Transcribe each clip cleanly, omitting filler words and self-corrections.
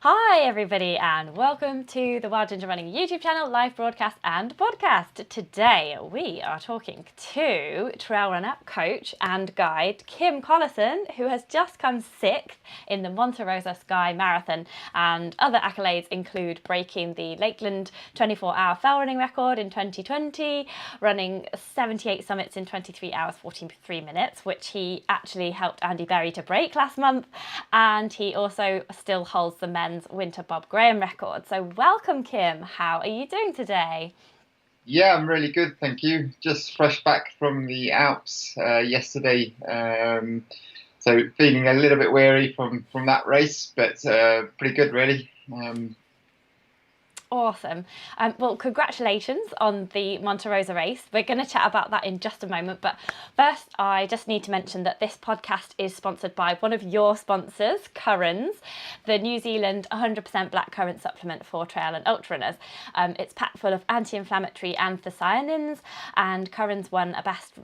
Hi everybody and welcome to the Wild Ginger Running YouTube channel, live broadcast and podcast. Today we are talking to trail runner, coach and guide Kim Collison, who has just come 6th in the Monte Rosa Sky Marathon, and other accolades include breaking the Lakeland 24-hour fell running record in 2020, running 78 summits in 23 hours 43 minutes, which he actually helped Andy Berry to break last month, and he also still holds the men's winter Bob Graham record. So welcome, Kim. How are you doing today? Yeah, I'm really good, thank you. Just fresh back from the Alps yesterday, so feeling a little bit weary from that race, but pretty good, really. Awesome. Well, congratulations on the Monte Rosa race. We're going to chat about that in just a moment. But first, I just need to mention that this podcast is sponsored by one of your sponsors, CurraNZ, the New Zealand 100% blackcurrant supplement for trail and ultra runners. It's packed full of anti-inflammatory anthocyanins, and CurraNZ won a Best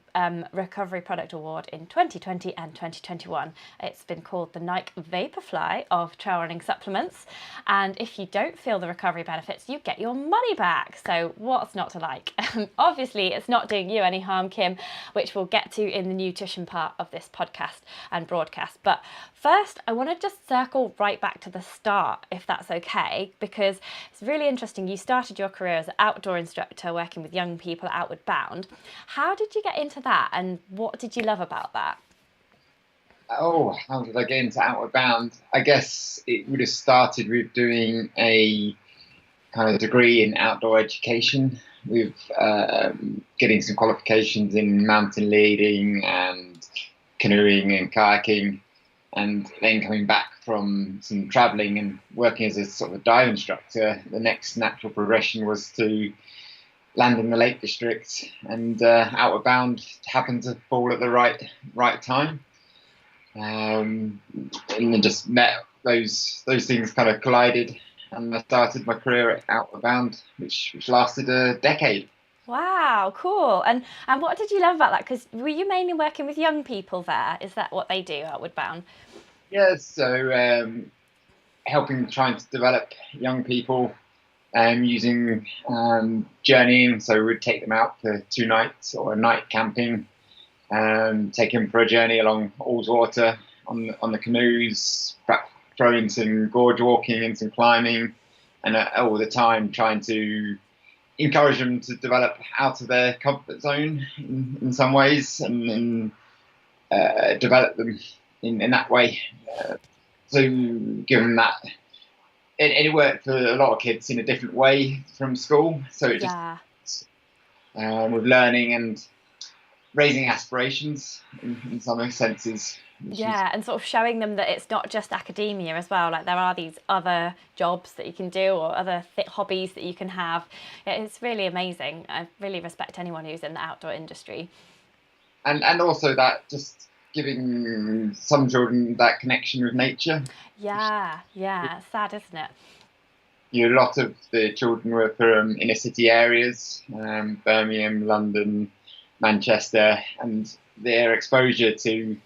Recovery Product Award in 2020 and 2021. It's been called the Nike Vaporfly of trail running supplements. And if you don't feel the recovery benefits, you get your money back. So what's not to like? Obviously, it's not doing you any harm, Kim, which we'll get to in the nutrition part of this podcast and broadcast. But first, I want to just circle right back to the start, if that's okay, because it's really interesting. You started your career as an outdoor instructor working with young people at Outward Bound. How did you get into that, and what did you love about that? Oh, how did I get into Outward Bound? I guess it would have started with doing a kind of degree in outdoor education, with getting some qualifications in mountain leading and canoeing and kayaking, and then coming back from some travelling and working as a sort of dive instructor. The next natural progression was to land in the Lake District, and Outward Bound happened to fall at the right time, and then just met those things kind of collided. And I started my career at Outward Bound, which lasted a decade. Wow, cool. And what did you love about that? Because were you mainly working with young people there? Is that what they do, Outward Bound? Yeah, so helping trying to develop young people using journeying. So we'd take them out for 2 nights or a night camping, take them for a journey along Allswater on the canoes, throw in some gorge walking and some climbing, and all the time trying to encourage them to develop out of their comfort zone in some ways, and develop them in that way. So given that, it worked for a lot of kids in a different way from school. So it just with learning and raising aspirations in some senses. Yeah, and sort of showing them that it's not just academia as well. Like there are these other jobs that you can do or other hobbies that you can have. It's really amazing. I really respect anyone who's in the outdoor industry. And also that just giving some children that connection with nature. Yeah, it's sad, isn't it? A lot of the children were from inner city areas, Birmingham, London, Manchester, and their exposure to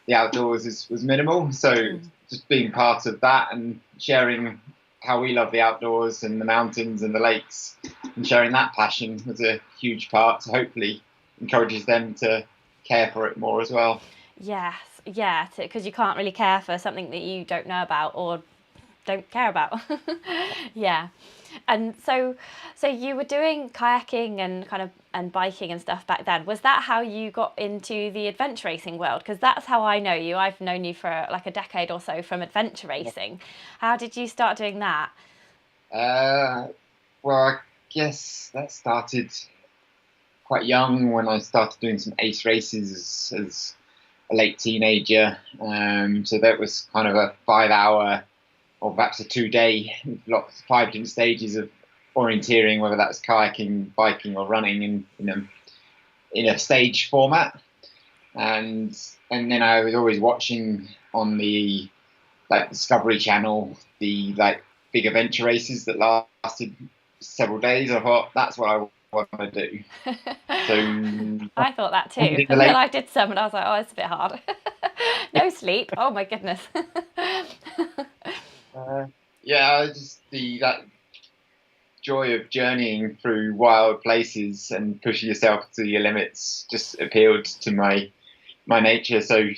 the outdoors was minimal. So just being part of that and sharing how we love the outdoors and the mountains and the lakes, and sharing that passion was a huge part. So hopefully encourages them to care for it more as well. Yes, yeah, because you can't really care for something that you don't know about or don't care about. Yeah. And so you were doing kayaking and biking and stuff back then. Was that how you got into the adventure racing world? Because that's how I know you. I've known you for like a decade or so from adventure racing. How did you start doing that? Well, I guess that started quite young, when I started doing some ace races as a late teenager. So that was kind of a 5-hour or perhaps a 2-day, lots of 5 different stages of orienteering, whether that's kayaking, biking, or running in a stage format. And then I was always watching on the Discovery Channel the big adventure races that lasted several days. I thought that's what I want to do. So I thought that too. And then I did some, and I was like, oh, it's a bit hard. No sleep. Oh my goodness. Yeah, just that joy of journeying through wild places and pushing yourself to your limits just appealed to my nature. So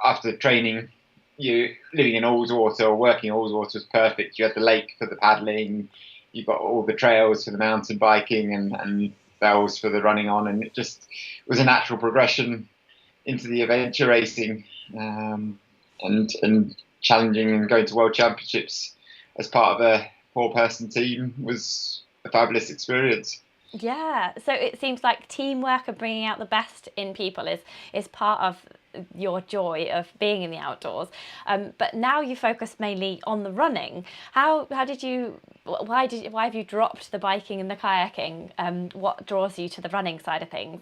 after training, you living in Allswater or working in Allswater was perfect. You had the lake for the paddling, you got all the trails for the mountain biking and fells for the running on, and it just was a natural progression into the adventure racing, and challenging and going to world championships as part of a 4-person team was a fabulous experience. Yeah, so it seems like teamwork and bringing out the best in people is part of your joy of being in the outdoors. But now you focus mainly on the running. Why have you dropped the biking and the kayaking? What draws you to the running side of things?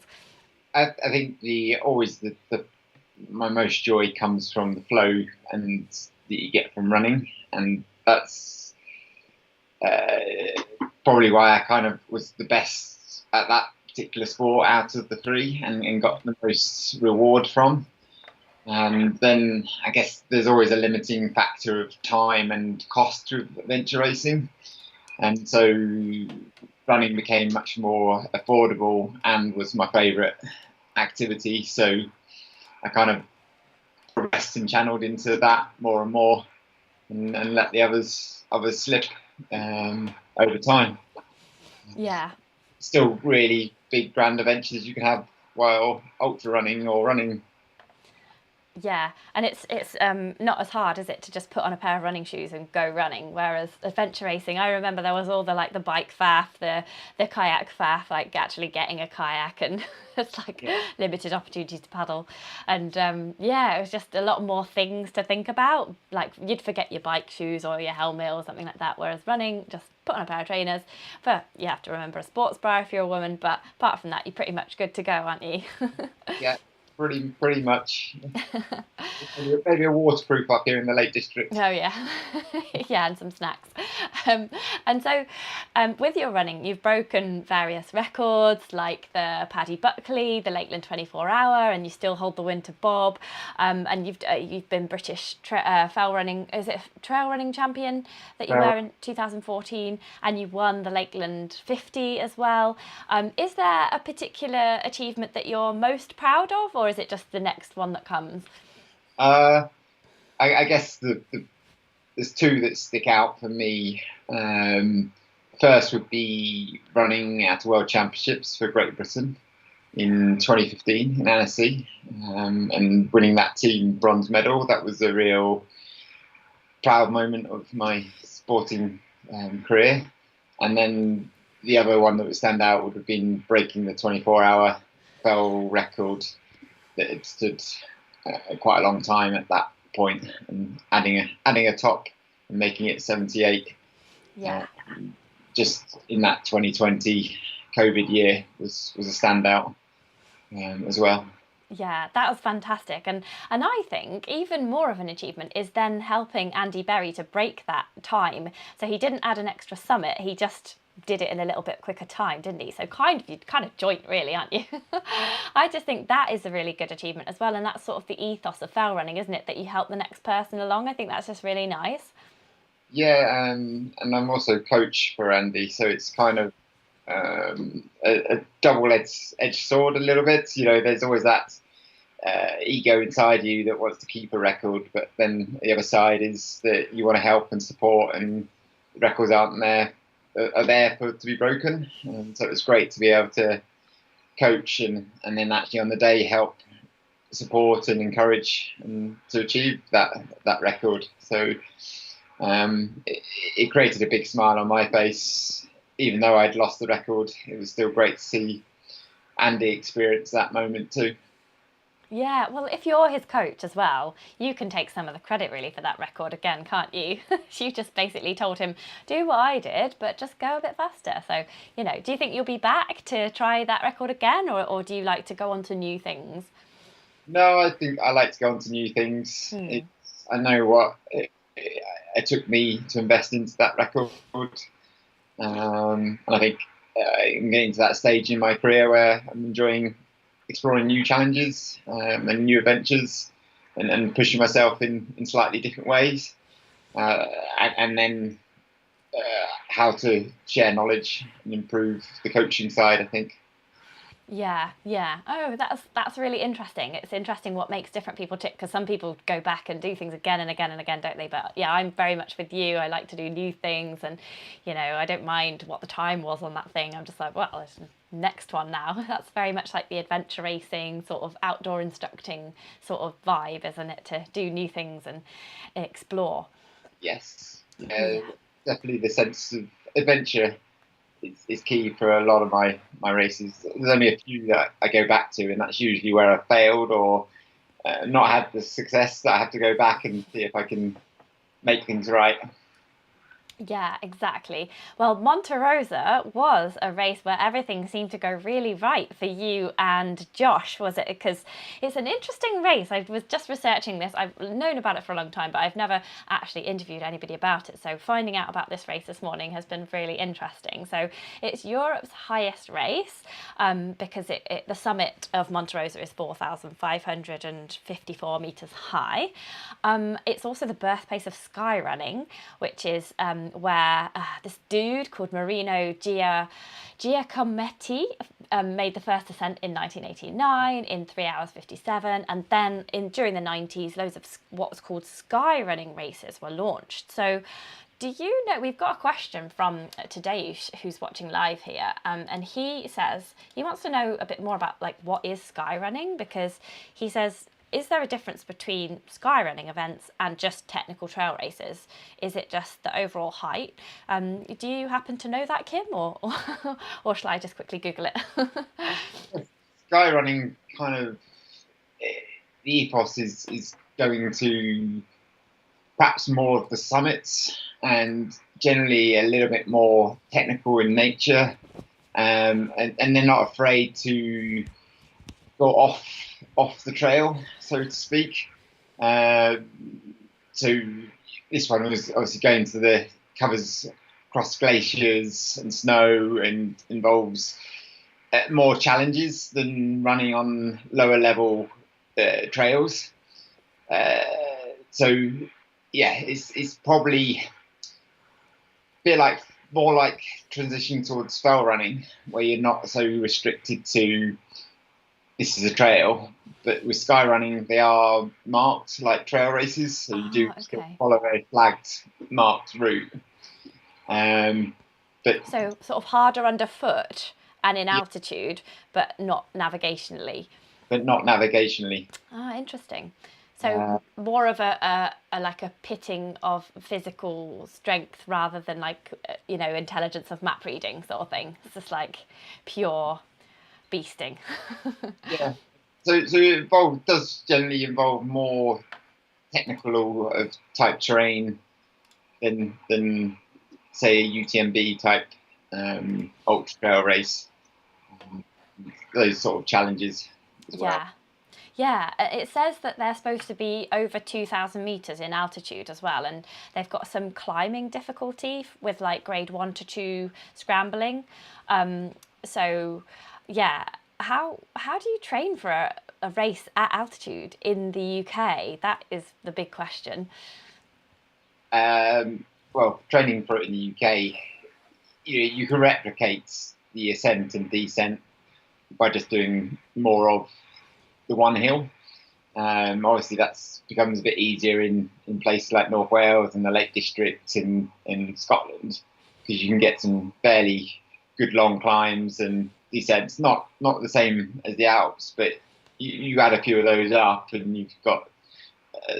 I think my most joy comes from the flow and that you get from running, and that's probably why I kind of was the best at that particular sport out of the 3, and got the most reward from. And then I guess there's always a limiting factor of time and cost to adventure racing, and so running became much more affordable and was my favourite activity. So I kind of progressed and channeled into that more and more, and let the others slip over time. Yeah. Still really big grand adventures you can have while ultra running or running. Yeah, and it's not as hard, is it, to just put on a pair of running shoes and go running? Whereas adventure racing, I remember there was all the bike faff, the kayak faff, like actually getting a kayak, and it's like limited opportunities to paddle, and it was just a lot more things to think about. Like you'd forget your bike shoes or your helmet or something like that. Whereas running, just put on a pair of trainers. But you have to remember a sports bra if you're a woman. But apart from that, you're pretty much good to go, aren't you? Yeah. Pretty much. Maybe a waterproof up here in the Lake District. Oh yeah, yeah, and some snacks. And so, with your running, you've broken various records like the Paddy Buckley, the Lakeland 24-hour, and you still hold the Winter Bob. And you've been British trail running champion that you were in 2014, and you won the Lakeland 50 as well. Is there a particular achievement that you're most proud of, or is it just the next one that comes? I guess there's 2 that stick out for me. First would be running at World Championships for Great Britain in 2015 in Annecy, and winning that team bronze medal. That was a real proud moment of my sporting career. And then the other one that would stand out would have been breaking the 24-hour fell record that had stood quite a long time at that point, and adding a top and making it 78. Yeah. Just in that 2020 COVID year was a standout as well. Yeah, that was fantastic. And I think even more of an achievement is then helping Andy Berry to break that time. So he didn't add an extra summit, he just did it in a little bit quicker time, didn't he? So kind of joint, really, aren't you? I just think that is a really good achievement as well, and that's sort of the ethos of fell running, isn't it? That you help the next person along. I think that's just really nice. Yeah, and I'm also coach for Andy, so it's kind of a double-edged sword a little bit. You know, there's always that ego inside you that wants to keep a record, but then the other side is that you want to help and support, and the records are there to be broken. And so it's great to be able to coach and then actually on the day help support and encourage and to achieve that record. So it created a big smile on my face. Even though I'd lost the record, it was still great to see Andy experience that moment too. Yeah, well, if you're his coach as well, you can take some of the credit really for that record again, can't you? You just basically told him, do what I did, but just go a bit faster. So, do you think you'll be back to try that record again, or do you like to go on to new things? No, I think I like to go on to new things. I know what it took me to invest into that record. And I think I'm getting to that stage in my career where I'm enjoying exploring new challenges and new adventures, and pushing myself in slightly different ways. and then how to share knowledge and improve the coaching side, I think. Yeah, yeah. Oh, that's really interesting. It's interesting what makes different people tick, because some people go back and do things again and again and again, don't they? But yeah, I'm very much with you. I like to do new things, and I don't mind what the time was on that thing. I'm just like, well, it's next one now. That's very much like the adventure racing sort of outdoor instructing sort of vibe, isn't it? To do new things and explore. Yes, yeah, Yeah. definitely the sense of adventure is key for a lot of my races. There's only a few that I go back to, and that's usually where I failed or not had the success that I have to go back and see if I can make things right. Yeah, exactly. Well, Monte Rosa was a race where everything seemed to go really right for you and Josh, was it? Because it's an interesting race. I was just researching this. I've known about it for a long time, but I've never actually interviewed anybody about it. So finding out about this race this morning has been really interesting. So it's Europe's highest race, because the summit of Monte Rosa is 4,554 meters high. It's also the birthplace of sky running, which is where this dude called Marino Giacometti made the first ascent in 1989 in 3 hours 57, and then during the 90s, loads of what was called sky running races were launched. So do you know, we've got a question from Tadeusz, who's watching live here, and he says he wants to know a bit more about like what is sky running, because he says, is there a difference between sky running events and just technical trail races? Is it just the overall height? Do you happen to know that, Kim, or shall I just quickly Google it? Sky running kind of the ethos is going to perhaps more of the summits and generally a little bit more technical in nature, and they're not afraid to go off the trail, so to speak. So this one was obviously going to the covers across glaciers and snow and involves more challenges than running on lower level trails. Uh, so yeah, it's probably a bit like more like transitioning towards fell running, where you're not so restricted to this is a trail, but with sky running they are marked like trail races, so you do still Okay. follow a flagged marked route. But So sort of harder underfoot and in yeah, altitude, but not navigationally. but not navigationally. Ah, interesting. So Uh, more of a like a pitting of physical strength rather than like intelligence of map reading sort of thing. It's just like pure beasting. yeah, so does generally involve more technical of type terrain than say a UTMB type ultra trail race. Um, those sort of challenges as well. Yeah. Yeah, it says that they're supposed to be over 2,000 meters in altitude as well, and they've got some climbing difficulty with like grade 1 to 2 scrambling. So, yeah, how do you train for a race at altitude in the UK? That is the big question. Well, training for it in the UK, you can replicate the ascent and descent by just doing more of the one hill. Obviously, that becomes a bit easier in places like North Wales and the Lake District in Scotland, because you can get some fairly good long climbs and descents. Not the same as the Alps, but you add a few of those up, and you've got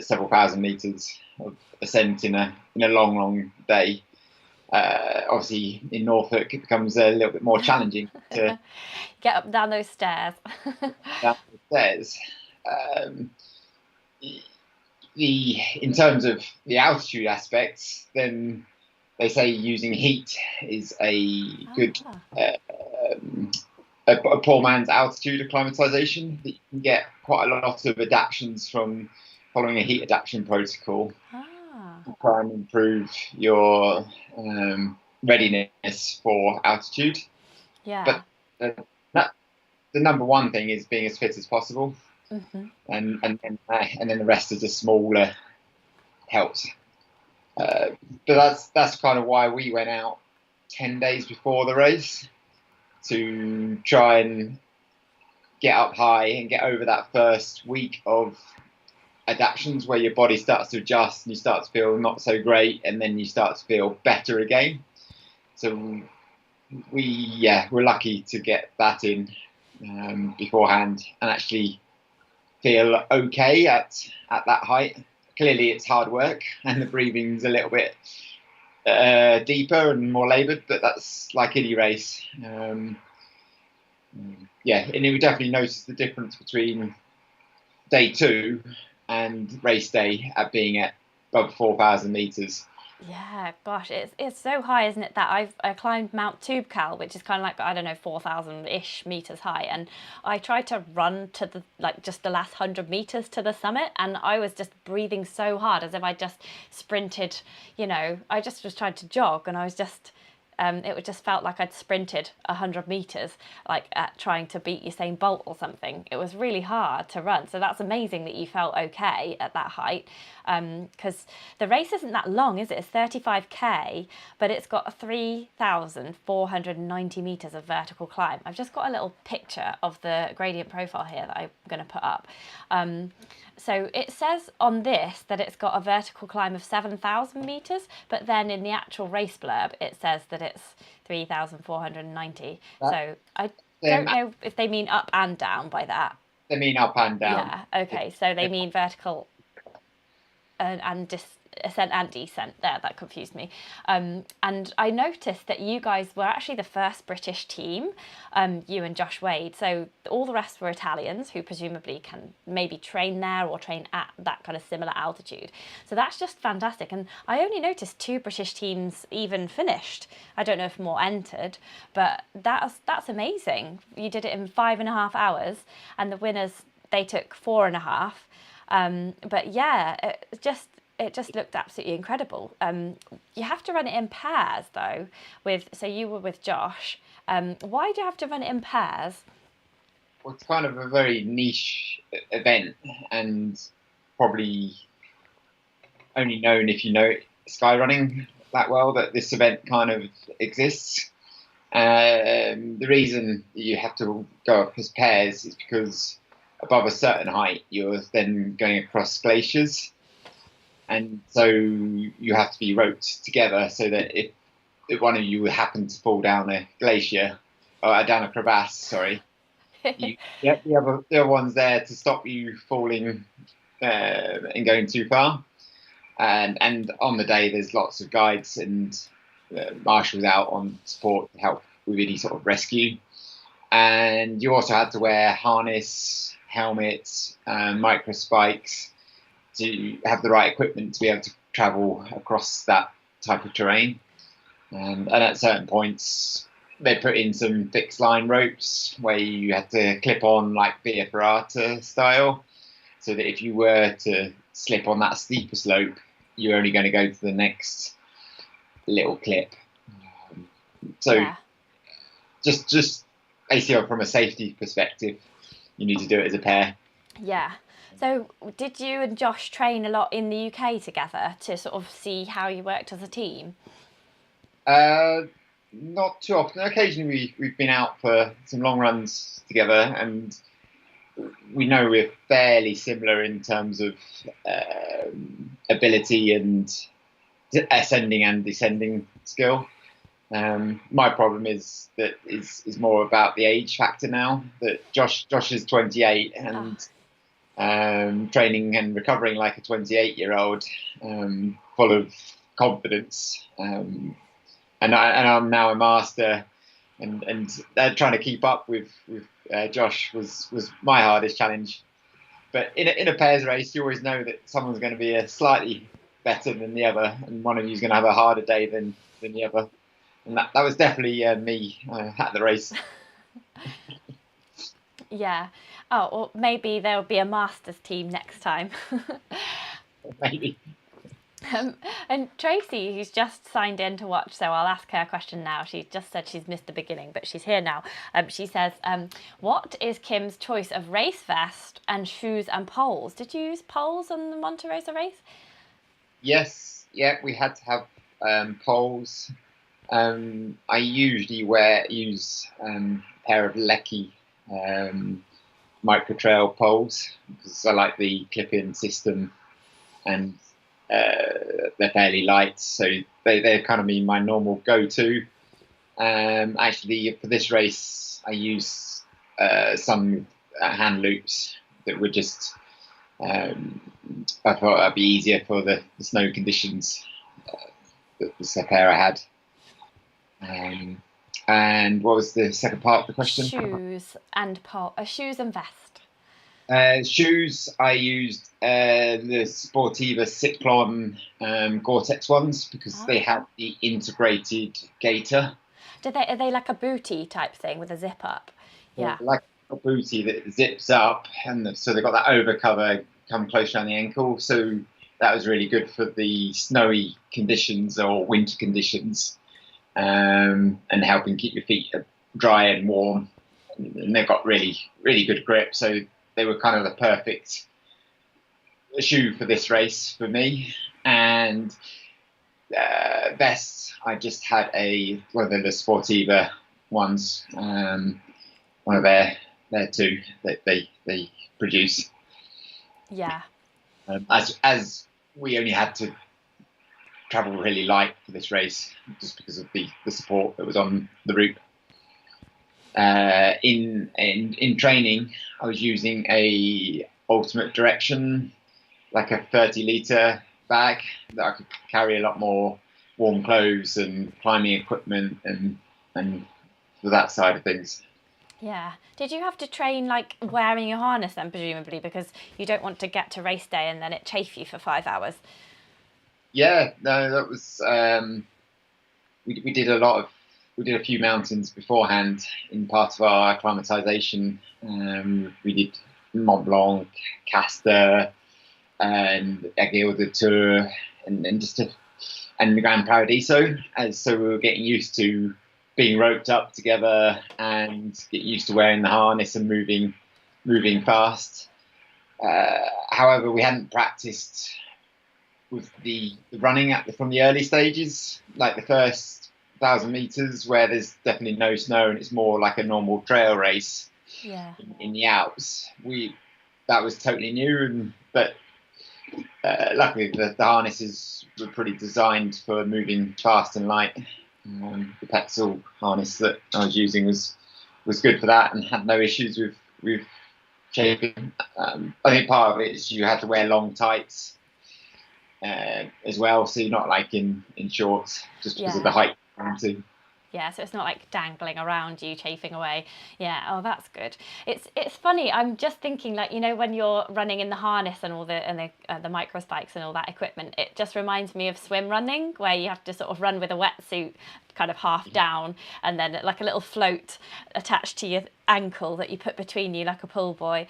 several thousand meters of ascent in a long day. Obviously, in Norfolk, it becomes a little bit more challenging to Get up and down those stairs. down the stairs. Um, in terms of the altitude aspects, then they say using heat is a good Ah, um, a poor man's altitude acclimatization. That you can get quite a lot of adaptations from following a heat adaptation protocol ah, to try and improve your readiness for altitude. yeah. But uh, the number one thing is being as fit as possible, Hmm. and then the rest is just smaller helps. But that's kind of why we went out 10 days before the race to try and get up high and get over that first week of adaptations where your body starts to adjust and you start to feel not so great, and then you start to feel better again. So we're lucky to get that in beforehand and actually feel okay at that height. Clearly it's hard work and the breathing's a little bit deeper and more laboured, but that's like any race. And we definitely noticed the difference between day 2 and race day at being at above 4,000 metres. Yeah, gosh, it's so high, isn't it? That I climbed Mount Toubkal, which is kind of like, I don't know, 4,000-ish meters high, and I tried to run to the just the last 100 meters to the summit, and I was just breathing so hard as if I just sprinted. I just was trying to jog, and I was just. It just felt like I'd sprinted 100 meters, like at trying to beat Usain Bolt or something. It was really hard to run. So that's amazing that you felt okay at that height, because the race isn't that long, is it? It's 35k, but it's got 3,490 meters of vertical climb. I've just got a little picture of the gradient profile here that I'm going to put up. So it says on this that it's got a vertical climb of 7,000 metres, but then in the actual race blurb it says that it's 3,490. So I don't know if they mean up and down by that. They mean up and down. Yeah, okay, so they mean vertical and ascent and descent there. That confused me. And I noticed that you guys were actually the first British team, you and Josh Wade. So all the rest were Italians who presumably can maybe train there or train at that kind of similar altitude. So that's just fantastic. And I only noticed 2 British teams even finished. I don't know if more entered, but that's amazing. You did it in 5.5 hours, and the winners, they took 4.5. But yeah, it just looked absolutely incredible. You have to run it in pairs though. So you were with Josh. Why do you have to run it in pairs? Well, it's kind of a very niche event, and probably only known if you know skyrunning that well, that this event kind of exists. The reason you have to go up as pairs is because above a certain height, you're then going across glaciers. And so you have to be roped together so that if one of you would happen to fall down a glacier, or down a crevasse, sorry, you get the other ones there to stop you falling and going too far. And on the day, there's lots of guides and marshals out on support to help with any sort of rescue. And you also had to wear harness, helmets, micro spikes, to have the right equipment to be able to travel across that type of terrain. And at certain points, they put in some fixed line ropes where you had to clip on like Via Ferrata style, so that if you were to slip on that steeper slope, you're only going to go to the next little clip. Just basically from a safety perspective, you need to do it as a pair. Yeah. So did you and Josh train a lot in the UK together to sort of see how you worked as a team? Not too often. Occasionally we've been out for some long runs together, and we know we're fairly similar in terms of ability and ascending and descending skill. My problem is more about the age factor now. That Josh is 28 and training and recovering like a 28-year-old, full of confidence. And I'm now a master, and trying to keep up with Josh was my hardest challenge. But in a pairs race, you always know that someone's going to be slightly better than the other, and one of you is going to have a harder day than the other. And that was definitely me at the race. Yeah. Oh, well, maybe there'll be a masters team next time. Maybe. And Tracy, who's just signed in to watch, so I'll ask her a question now. She just said she's missed the beginning, but she's here now. She says, what is Kim's choice of race vest and shoes and poles? Did you use poles on the Monte Rosa race? Yes. yeah, we had to have poles. I usually use a pair of Lecky micro trail poles because I like the clip-in system, and they're fairly light, so they're kind of my normal go-to. Actually, for this race, I use some hand loops that were just. I thought that'd be easier for the snow conditions. The pair I had. And what was the second part of the question? Shoes and vest. Shoes, I used the Sportiva Cyclone Gore-Tex ones because they have the integrated gaiter. Are they like a bootie type thing with a zip up? Yeah. Like a bootie that zips up, and so they've got that overcover come close around the ankle. So that was really good for the snowy conditions or winter conditions, and helping keep your feet dry and warm. And they've got really, really good grip. So they were kind of the perfect shoe for this race for me. And vests, I just had one of the Sportiva ones, one of their two that they produce. Yeah. As we only had to travel really light for this race, just because of the support that was on the route. In training, I was using a Ultimate Direction, like a 30-litre bag that I could carry a lot more warm clothes and climbing equipment and for that side of things. Yeah. Did you have to train like wearing your harness then, presumably, because you don't want to get to race day and then it chafe you for 5 hours? Yeah, no, that was we did a few mountains beforehand in part of our acclimatization. We did Mont Blanc, Castor, and Aiguille de Tour, and the Grand Paradiso. So we were getting used to being roped up together and getting used to wearing the harness and moving fast. However, we hadn't practiced with the running from the early stages, like the first 1,000 meters, where there's definitely no snow and it's more like a normal trail race. Yeah. In the Alps, that was totally new, but luckily the harnesses were pretty designed for moving fast and light. The Petzl harness that I was using was good for that and had no issues with chafing. I think part of it is you had to wear long tights as well, so you're not like in shorts just because of the height. Yeah, so it's not like dangling around you, chafing away. Yeah, oh, that's good. It's funny. I'm just thinking, like, you know, when you're running in the harness and all the micro spikes and all that equipment, it just reminds me of swim running, where you have to sort of run with a wetsuit kind of half down, and then like a little float attached to your ankle that you put between you like a pull buoy.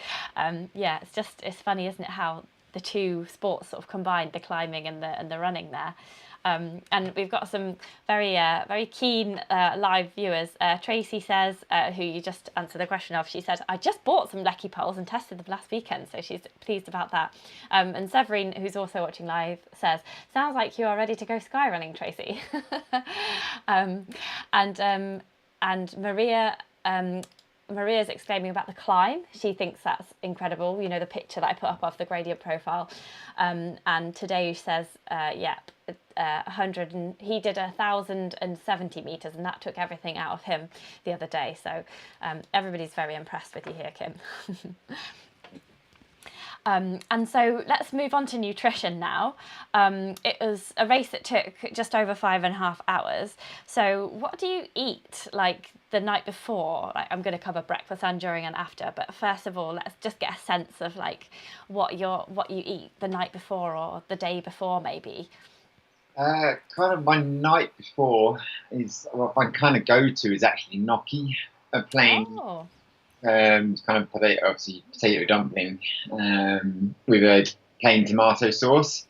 Yeah, it's funny, isn't it, how the two sports sort of combined, the climbing and the running there. And we've got some very keen live viewers. Tracy says, who you just answered the question of, she said, I just bought some Lecky poles and tested them last weekend, so she's pleased about that. And Severine, who's also watching live, says, sounds like you are ready to go sky running, Tracy. And Maria... Maria's exclaiming about the climb. She thinks that's incredible. You know, the picture that I put up of the gradient profile. And today says, he did 1,070 meters, and that took everything out of him the other day. So everybody's very impressed with you here, Kim. And so let's move on to nutrition now. It was a race that took just over 5.5 hours. So what do you eat like the night before? Like, I'm going to cover breakfast and during and after, but first of all, let's just get a sense of like what you eat the night before or the day before, maybe. Kind of my night before is what my kind of go-to is actually gnocchi, a plain. Oh. Kind of potato dumpling with a plain tomato sauce.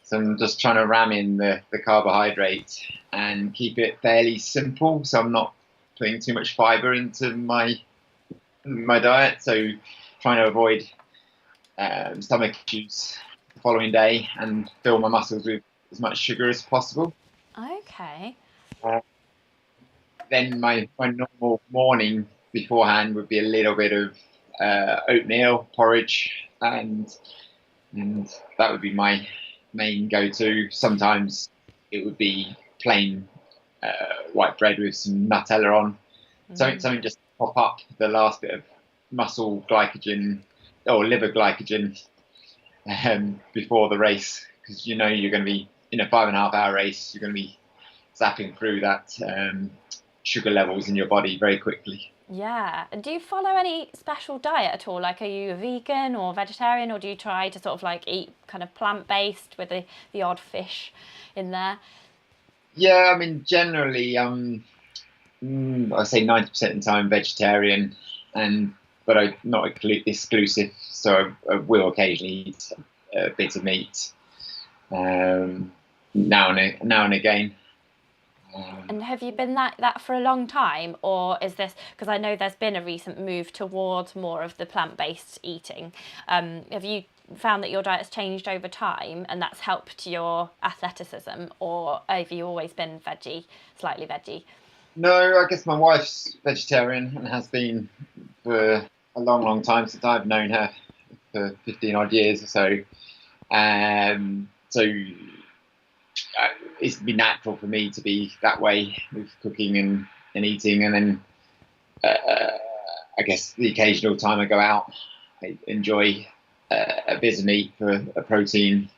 So I'm just trying to ram in the carbohydrate and keep it fairly simple, so I'm not putting too much fibre into my diet. So trying to avoid stomach issues the following day and fill my muscles with as much sugar as possible. Okay. Then my normal morning beforehand would be a little bit of oatmeal porridge, and that would be my main go-to. Sometimes it would be plain white bread with some Nutella on. Something just to pop up the last bit of muscle glycogen or liver glycogen before the race, because you're going to be in a 5.5 hour race. You're going to be zapping through that sugar levels in your body very quickly. Yeah. And do you follow any special diet at all? Like, are you a vegan or vegetarian, or do you try to sort of like eat kind of plant-based with the odd fish in there? Yeah, I mean, generally, I say 90% of the time vegetarian, but I'm not exclusive, so I will occasionally eat a bit of meat now and again. And have you been that for a long time, or is this because I know there's been a recent move towards more of the plant-based eating? Have you found that your diet's changed over time and that's helped your athleticism, or have you always been slightly veggie? No, I guess my wife's vegetarian and has been for a long time, since I've known her for 15 odd years or so. So it's been natural for me to be that way with cooking and eating. And then I guess the occasional time I go out, I enjoy a bit of meat for a protein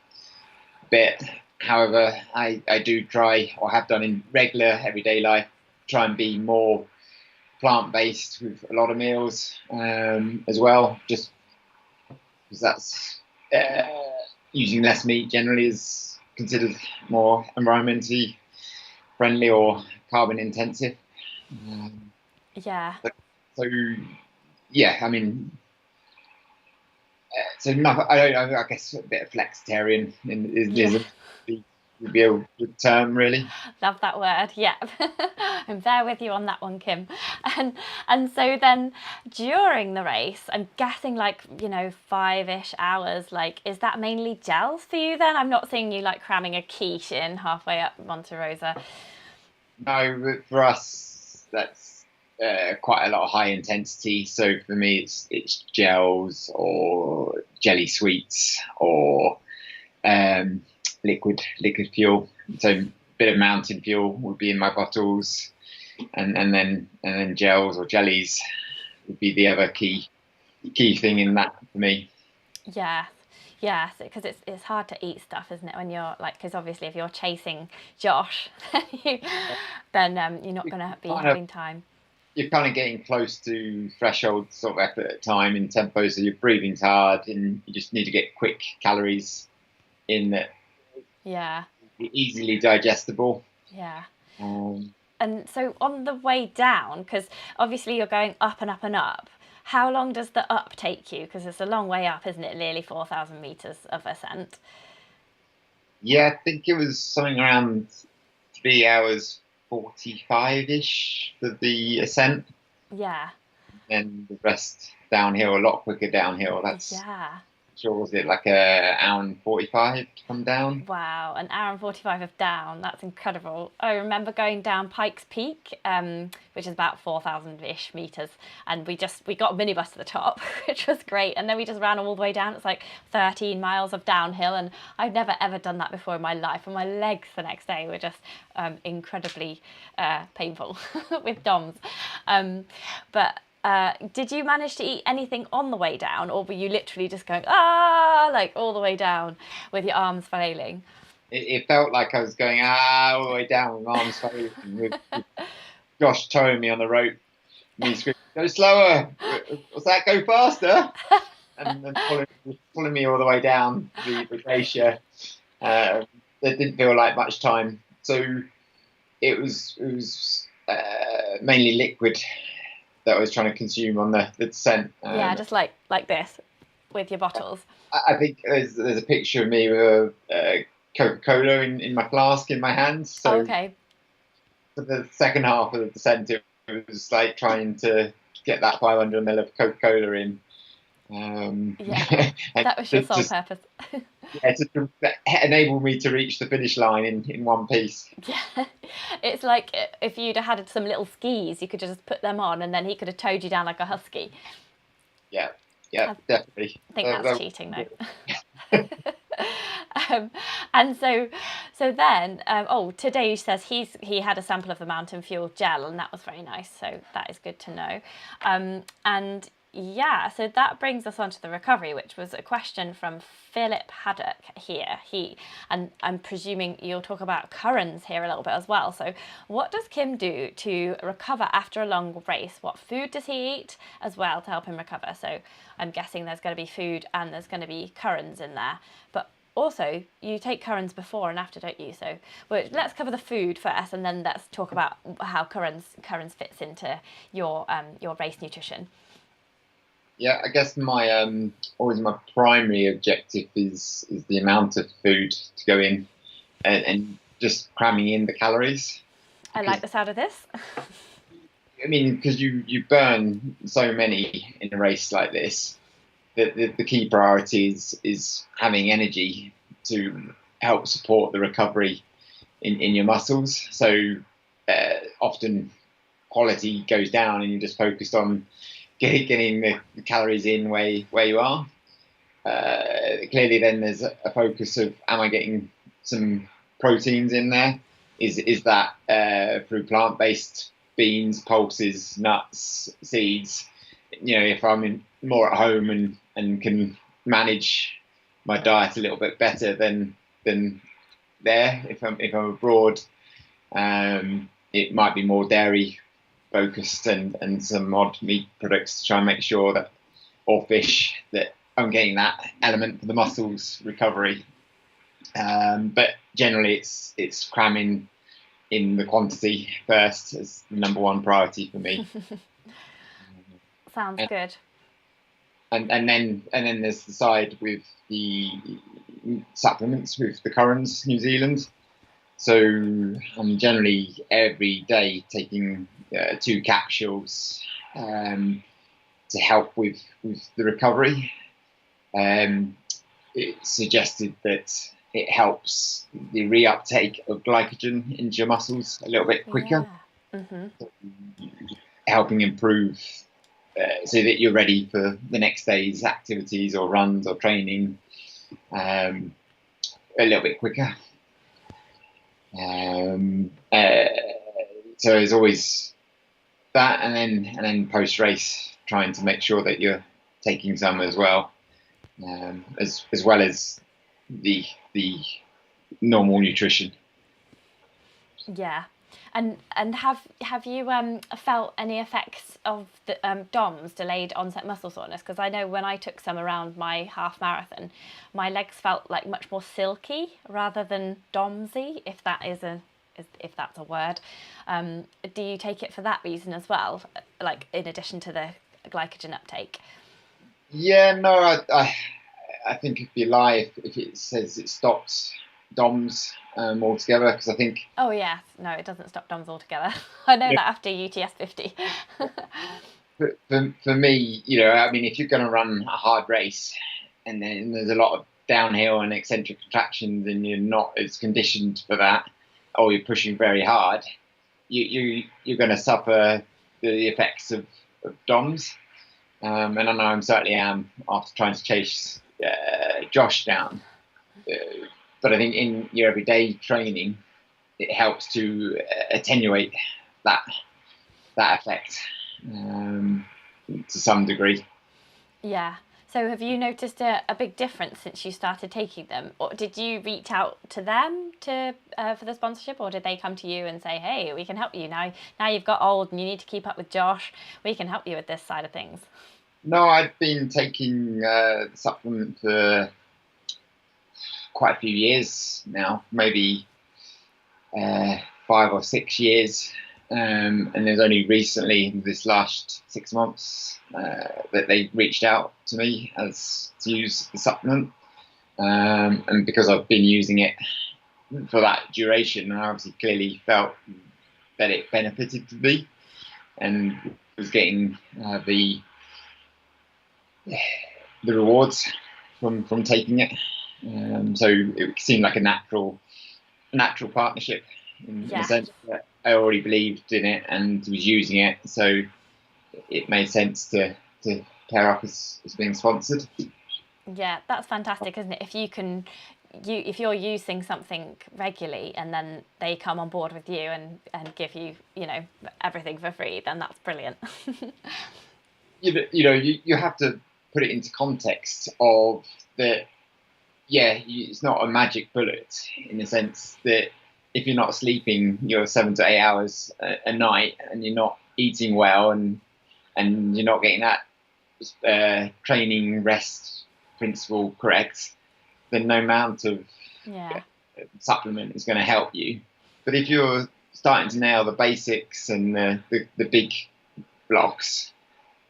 bit. However, I do try, or have done in regular everyday life, try and be more plant-based with a lot of meals as well, just because that's using less meat generally is considered more environmentally friendly or carbon intensive. Yeah. So yeah, I mean, so I guess a bit of flexitarian would be a good term, really. Love that word. Yeah. I'm there with you on that one, Kim. And so then during the race, I'm guessing 5-ish hours, is that mainly gels for you then? I'm not seeing you cramming a quiche in halfway up Monte Rosa. No, but for us, that's quite a lot of high intensity. So for me, it's gels or jelly sweets or liquid fuel. So a bit of mountain fuel would be in my bottles, and then gels or jellies would be the other key thing in that for me. Yeah. Yes, because it's hard to eat stuff, isn't it? When you're because obviously if you're chasing Josh, then you're not going to be having time. You're kind of getting close to threshold sort of effort at time in tempo, so your breathing's hard, and you just need to get quick calories in that. Yeah. Easily digestible. Yeah. And so on the way down, because obviously you're going up and up and up, how long does the up take you? Because it's a long way up, isn't it? Nearly 4,000 meters of ascent. Yeah, I think it was something around 3 hours 45-ish for the ascent. Yeah. And the rest downhill, a lot quicker downhill. That's sure, was it like an hour and 45 to come down? Wow, an hour and 45 of down. That's incredible. I remember going down Pikes Peak, which is about 4,000-ish meters, and we got a minibus to the top, which was great. And then we just ran all the way down. It's 13 miles of downhill, and I've never ever done that before in my life. And my legs the next day were just incredibly painful with DOMS. But did you manage to eat anything on the way down, or were you literally just going all the way down with your arms flailing? It felt like I was going all the way down with my arms flailing, with Josh towing me on the rope, me screaming, "Go slower! What's that? Go faster!" and then pulling me all the way down the glacier. It didn't feel like much time, so it was mainly liquid that I was trying to consume on the descent. Yeah, just like this with your bottles. I think there's a picture of me with Coca-Cola in my flask in my hands. So okay. For the second half of the descent, it was trying to get that 500 ml of Coca-Cola in. Yeah, that was your sole purpose. yeah, to enable me to reach the finish line in one piece. Yeah, it's like if you'd have had some little skis, you could just put them on, and then he could have towed you down like a husky. Yeah, yeah, I definitely. think that's cheating, though. um, and so then, today he says he had a sample of the Mountain Fuel gel, and that was very nice. So that is good to know. And yeah, so that brings us on to the recovery, which was a question from Philip Haddock here. And I'm presuming you'll talk about CurraNZ here a little bit as well. So what does Kim do to recover after a long race? What food does he eat as well to help him recover? So I'm guessing there's going to be food and there's going to be CurraNZ in there. But also, you take CurraNZ before and after, don't you? So let's cover the food first, and then let's talk about how CurraNZ fits into your race nutrition. Yeah, I guess my always my primary objective is the amount of food to go in, and just cramming in the calories. I like the sound of this. I mean, because you burn so many in a race like this, the key priority is having energy to help support the recovery in your muscles. So often quality goes down, and you're just focused on getting the calories in where you are. Clearly, then there's a focus of, am I getting some proteins in there? Is that through plant-based beans, pulses, nuts, seeds? If I'm more at home and can manage my diet a little bit better than there. If I'm abroad, it might be more dairy focused and some odd meat products to try and make sure that, or fish, that I'm getting that element for the muscles recovery. But generally, it's cramming in the quantity first as the number one priority for me. Sounds good. And then there's the side with the supplements with the CurraNZ New Zealand. So I'm generally every day taking 2 capsules to help with the recovery. It's suggested that it helps the reuptake of glycogen into your muscles a little bit quicker, helping improve so that you're ready for the next day's activities or runs or training a little bit quicker. So there's always that, and then post race, trying to make sure that you're taking some as well, as well as the normal nutrition. Yeah. And have you felt any effects of the DOMS, delayed onset muscle soreness? Because I know when I took some around my half marathon, my legs felt like much more silky rather than DOMSy, if that's a word. Do you take it for that reason as well, like in addition to the glycogen uptake? Yeah, no, I think it'd be a lie if it says it stops DOMS altogether, because I think... Oh yeah, no, it doesn't stop DOMS altogether. I know that after UTS 50. for me, I mean, if you're going to run a hard race and then there's a lot of downhill and eccentric contractions and you're not as conditioned for that, or you're pushing very hard, you're going to suffer the effects of DOMS. And I know I certainly am after trying to chase Josh down. But I think in your everyday training, it helps to attenuate that effect to some degree. Yeah. So have you noticed a big difference since you started taking them? Or did you reach out to them for the sponsorship, or did they come to you and say, hey, we can help you now you've got old and you need to keep up with Josh, we can help you with this side of things? No, I've been taking the supplement for quite a few years now, maybe 5 or 6 years, and there's only recently, this last 6 months, that they reached out to me to use the supplement, and because I've been using it for that duration, I obviously clearly felt that it benefited me and was getting the rewards from taking it. So it seemed like a natural partnership in a Yeah. sense that I already believed in it and was using it, so it made sense to pair up as being sponsored. Yeah, that's fantastic, isn't it? If you're using something regularly and then they come on board with you and give you, everything for free, then that's brilliant. You have to put it into context of that. Yeah, it's not a magic bullet in the sense that if you're not sleeping your 7 to 8 hours a night and you're not eating well and you're not getting that training rest principle correct, then no amount of Yeah. supplement is going to help you. But if you're starting to nail the basics and the big blocks,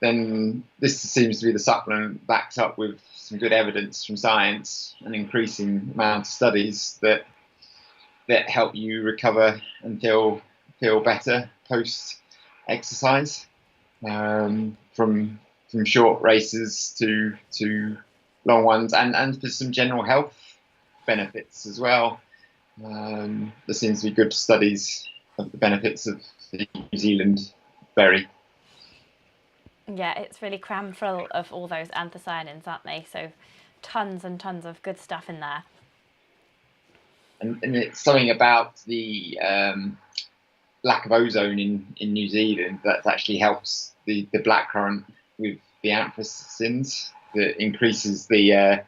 then this seems to be the supplement backed up with some good evidence from science and increasing amount of studies that help you recover and feel better post exercise, from short races to long ones, and for some general health benefits as well. There seems to be good studies of the benefits of the New Zealand berry. Yeah, it's really cram full of all those anthocyanins, aren't they? So tons and tons of good stuff in there. And it's something about the lack of ozone in New Zealand that actually helps the blackcurrant with the anthocyanins, that increases the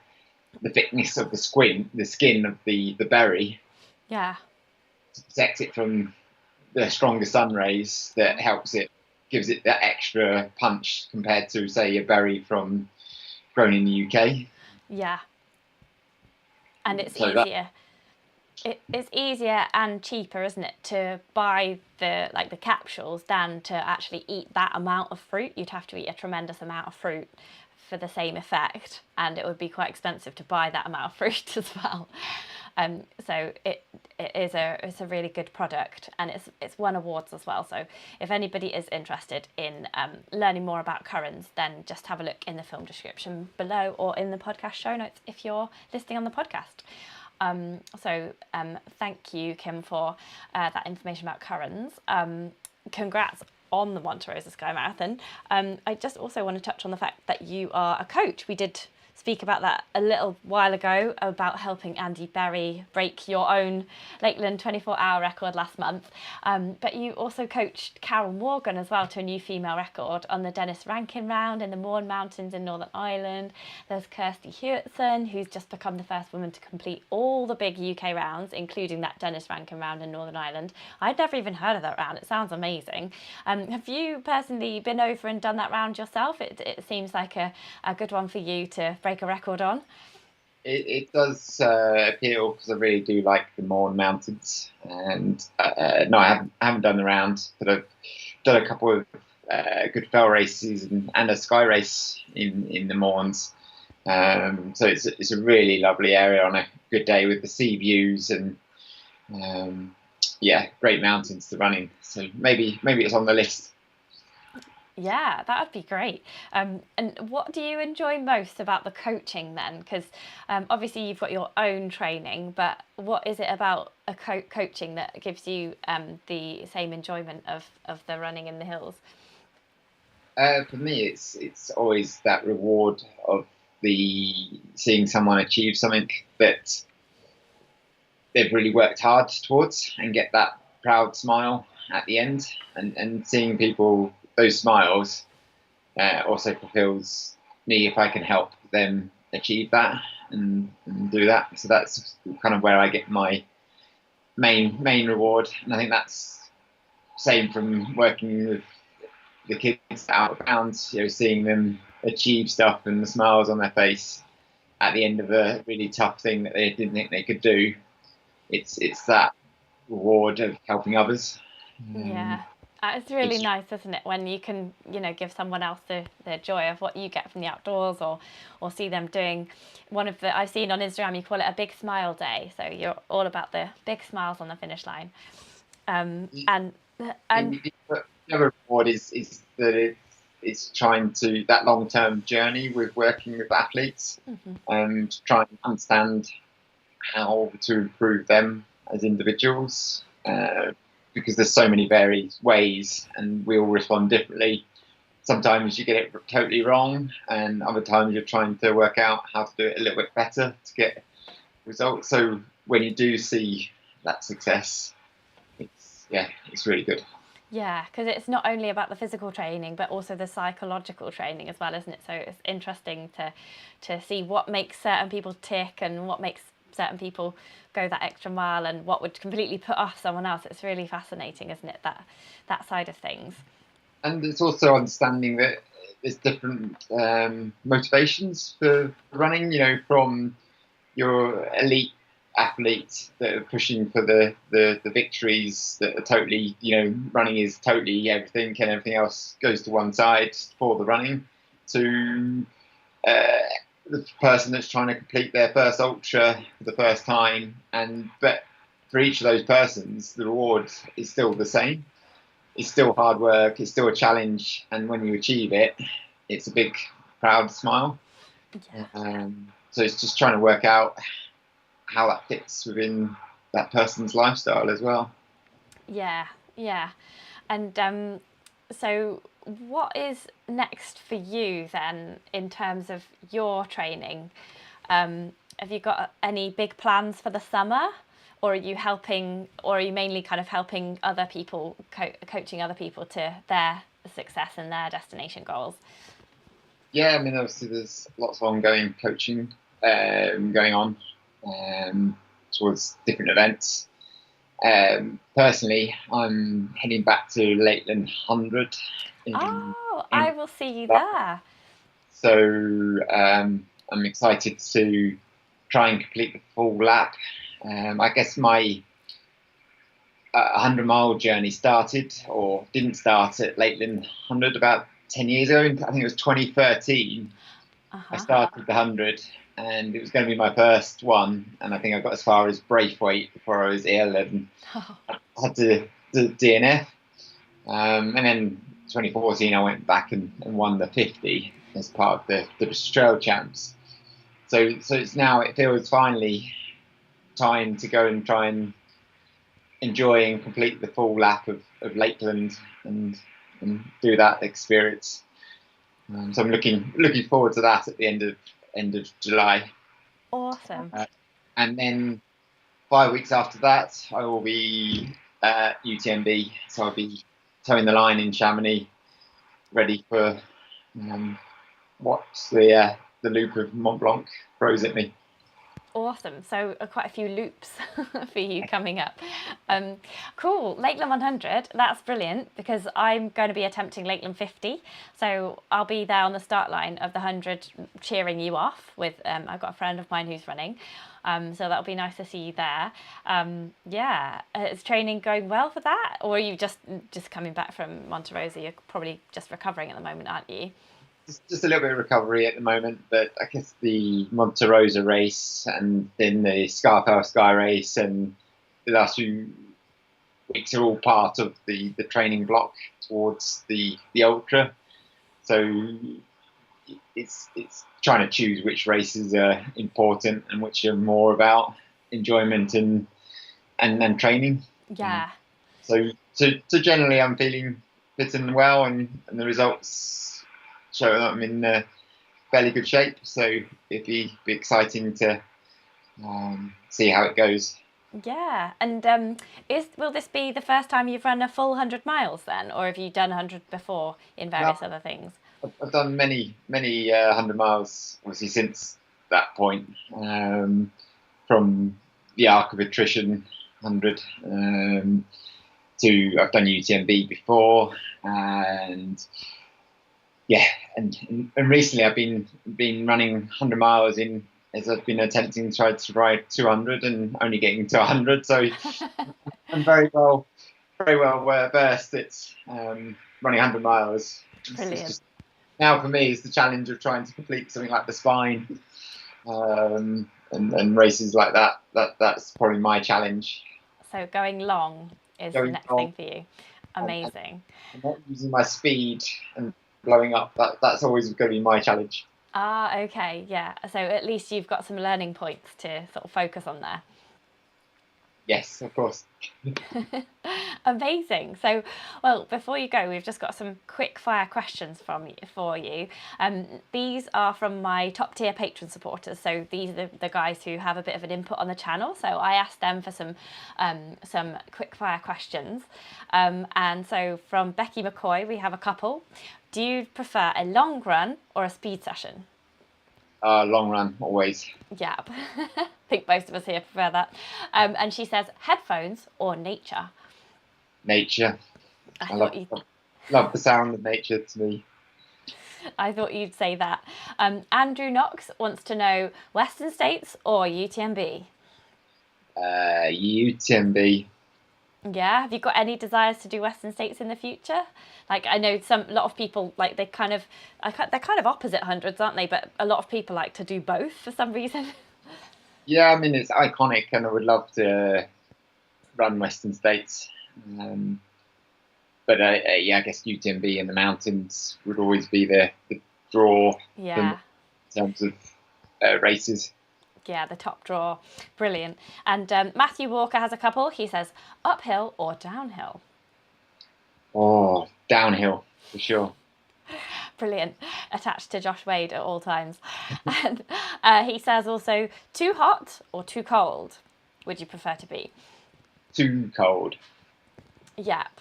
thickness of the skin of the berry, Yeah. to protect it from the stronger sun rays, that gives it that extra punch compared to, say, a berry grown in the UK. Yeah. And it's So that easier. It's easier and cheaper, isn't it, to buy the capsules than to actually eat that amount of fruit. You'd have to eat a tremendous amount of fruit for the same effect, and it would be quite expensive to buy that amount of fruit as well. So it's a really good product, and it's won awards as well. So if anybody is interested in learning more about CurraNZ, then just have a look in the film description below or in the podcast show notes if you're listening on the podcast. Thank you, Kim, for that information about CurraNZ. Congrats on the Monte Rosa Sky Marathon. I just also want to touch on the fact that you are a coach. We did speak about that a little while ago, about helping Andy Berry break your own Lakeland 24-hour record last month. But you also coached Carol Morgan as well to a new female record on the Dennis Rankin round in the Mourne Mountains in Northern Ireland. There's Kirsty Hewitson, who's just become the first woman to complete all the big UK rounds, including that Dennis Rankin round in Northern Ireland. I'd never even heard of that round. It sounds amazing. Have you personally been over and done that round yourself? It seems like a good one for you to break a record on. It does appeal, because I really do like the Mourne Mountains, and no, I haven't done the round, but I've done a couple of good fell races and a sky race in the Mournes. So it's a really lovely area on a good day with the sea views, and great mountains to run in. So maybe it's on the list. Yeah, that would be great. And what do you enjoy most about the coaching then? Because obviously you've got your own training, but what is it about a coaching that gives you the same enjoyment of the running in the hills? For me, it's always that reward of seeing someone achieve something that they've really worked hard towards, and get that proud smile at the end, and seeing people, those smiles also fulfills me if I can help them achieve that and do that. So that's kind of where I get my main reward, and I think that's same from working with the kids out of bounds, seeing them achieve stuff and the smiles on their face at the end of a really tough thing that they didn't think they could do. It's that reward of helping others. Yeah. It's really nice, isn't it, when you can, give someone else the joy of what you get from the outdoors, or see them doing one of the, I've seen on Instagram, you call it a big smile day. So you're all about the big smiles on the finish line. And The other reward is that it's trying to that long-term journey with working with athletes and trying to understand how to improve them as individuals, because there's so many varied ways and we all respond differently. Sometimes you get it totally wrong, and other times you're trying to work out how to do it a little bit better to get results. So when you do see that success, it's really good. Yeah, because it's not only about the physical training, but also the psychological training as well, isn't it? So it's interesting to see what makes certain people tick and what makes certain people go that extra mile and what would completely put off someone else. It's really fascinating, isn't it? That side of things. And it's also understanding that there's different motivations for running. From your elite athletes that are pushing for the victories that are totally, running is totally everything and everything else goes to one side for the running, to the person that's trying to complete their first ultra for the first time. But for each of those persons, the reward is still the same. It's still hard work, it's still a challenge, and when you achieve it, it's a big, proud smile. Yeah. So it's just trying to work out how that fits within that person's lifestyle as well. Yeah, yeah. And so what is next for you then in terms of your training? Have you got any big plans for the summer? Or are you mainly kind of helping other people, coaching other people to their success and their destination goals? Yeah, I mean, obviously there's lots of ongoing coaching going on towards different events. Personally, I'm heading back to Lakeland 100. I will see you there. So I'm excited to try and complete the full lap. I guess my 100-mile journey started or didn't start at Lakeland 100 about 10 years ago. I think it was 2013. I started the 100 and it was going to be my first one. And I think I got as far as Braithwaite before I was ill and I had to do DNF. And then 2014, I went back and won the 50 as part of the British Trail Champs. So it's now, it feels finally time to go and try and enjoy and complete the full lap of Lakeland and do that experience. So I'm looking forward to that at the end of July. Awesome. And then 5 weeks after that, I will be at UTMB. So I'll be towing the line in Chamonix, ready for what the loop of Mont Blanc throws at me. Awesome. So quite a few loops for you coming up. Cool. Lakeland 100. That's brilliant because I'm going to be attempting Lakeland 50. So I'll be there on the start line of the 100 cheering you off with, I've got a friend of mine who's running. So that'll be nice to see you there. Is training going well for that? Or are you just coming back from Monte Rosa? You're probably just recovering at the moment, aren't you? Just a little bit of recovery at the moment, but I guess the Monte Rosa race and then the Scarfell Sky race and the last few weeks are all part of the training block towards the ultra. So it's trying to choose which races are important and which are more about enjoyment and training. Yeah. So generally I'm feeling fit and well, and the results show that I'm in fairly good shape, so it'd be exciting to see how it goes. Yeah, and will this be the first time you've run a full 100 miles then, or have you done 100 before in various other things? I've done many 100 miles, obviously, since that point, from the Arc of Attrition 100 to I've done UTMB before, and recently I've been running 100 miles as I've been attempting to try to ride 200 and only getting to 100. So I'm very well versed at running 100 miles. Brilliant. Now for me, it's the challenge of trying to complete something like the Spine and races like that. That's probably my challenge. So going long is the next thing for you. Amazing. I'm not using my speed and blowing up. That's always going to be my challenge. Ah, okay, yeah. So at least you've got some learning points to sort of focus on there. Yes, of course. Amazing. So, well, before you go, we've just got some quick fire questions for you. These are from my top tier patron supporters. So these are the guys who have a bit of an input on the channel. So I asked them for some quick fire questions. And so from Becky McCoy, we have a couple. Do you prefer a long run or a speed session? Long run, always. Yeah, I think most of us here prefer that. And she says headphones or nature. Nature. I I thought you. love the sound of nature to me. I thought you'd say that. Andrew Knox wants to know Western States or UTMB. UTMB. Yeah, have you got any desires to do Western States in the future? Like I know a lot of people like they're kind of opposite hundreds, aren't they? But a lot of people like to do both for some reason. Yeah, I mean it's iconic, and I would love to run Western States. But yeah, I guess UTMB in the mountains would always be the draw. Yeah. In terms of races. Yeah, the top draw. Brilliant. And Matthew Walker has a couple. He says uphill or downhill. Oh, downhill for sure. Brilliant. Attached to Josh Wade at all times. And he says also too hot or too cold would you prefer to be? Too cold. Yep.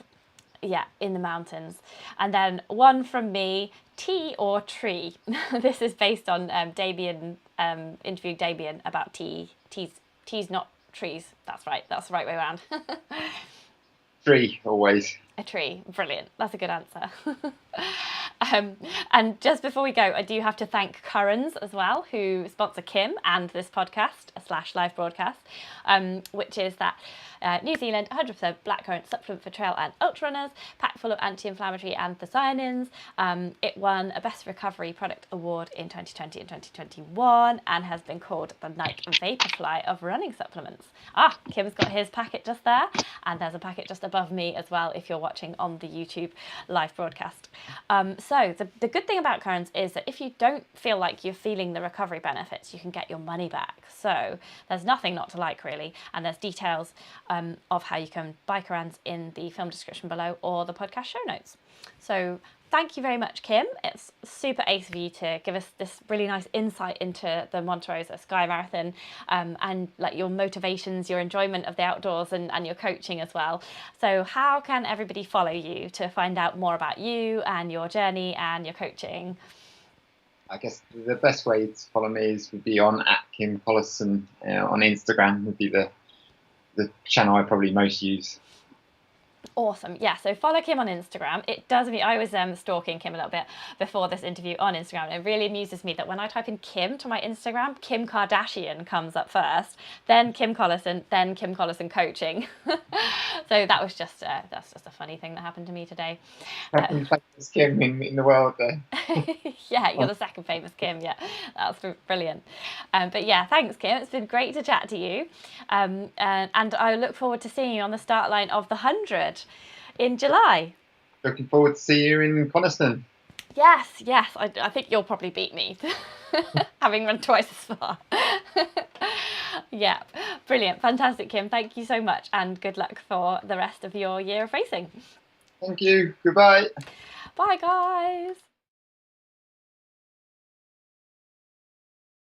Yeah, in the mountains. And then one from me, tea or tree. This is based on Damien, interviewing Damien about tea. Tea's not trees. That's right. That's the right way around. Tree, always. A tree. Brilliant. That's a good answer. And just before we go, I do have to thank CurraNZ as well, who sponsor Kim and this podcast / live broadcast, which is that New Zealand 100% blackcurrant supplement for trail and ultra runners, packed full of anti-inflammatory anthocyanins. It won a Best Recovery Product Award in 2020 and 2021 and has been called the Night Vaporfly of running supplements. Kim's got his packet just there, and there's a packet just above me as well if you're watching on the YouTube live broadcast. So the good thing about CurraNZ is that if you don't feel like you're feeling the recovery benefits, you can get your money back. So there's nothing not to like really, and there's details of how you can buy CurraNZ in the film description below or the podcast show notes. So thank you very much, Kim. It's super ace of you to give us this really nice insight into the Monte Rosa Sky Marathon and like your motivations, your enjoyment of the outdoors and your coaching as well. So how can everybody follow you to find out more about you and your journey and your coaching? I guess the best way to follow me would be on @Kim Collison on Instagram would be the channel I probably most use. Awesome. Yeah, so follow Kim on Instagram. It does me. I was stalking Kim a little bit before this interview on Instagram. And it really amuses me that when I type in Kim to my Instagram, Kim Kardashian comes up first, then Kim Collison, then Kim Collison coaching. So that's just a funny thing that happened to me today. Second famous Kim in the world there. Yeah, you're the second famous Kim. Yeah, that's brilliant. But yeah, thanks, Kim. It's been great to chat to you. And I look forward to seeing you on the start line of the 100 in July. Looking forward to see you in Coniston. Yes. I think you'll probably beat me, having run twice as far. Yeah, brilliant. Fantastic, Kim. Thank you so much and good luck for the rest of your year of racing. Thank you. Goodbye. Bye, guys.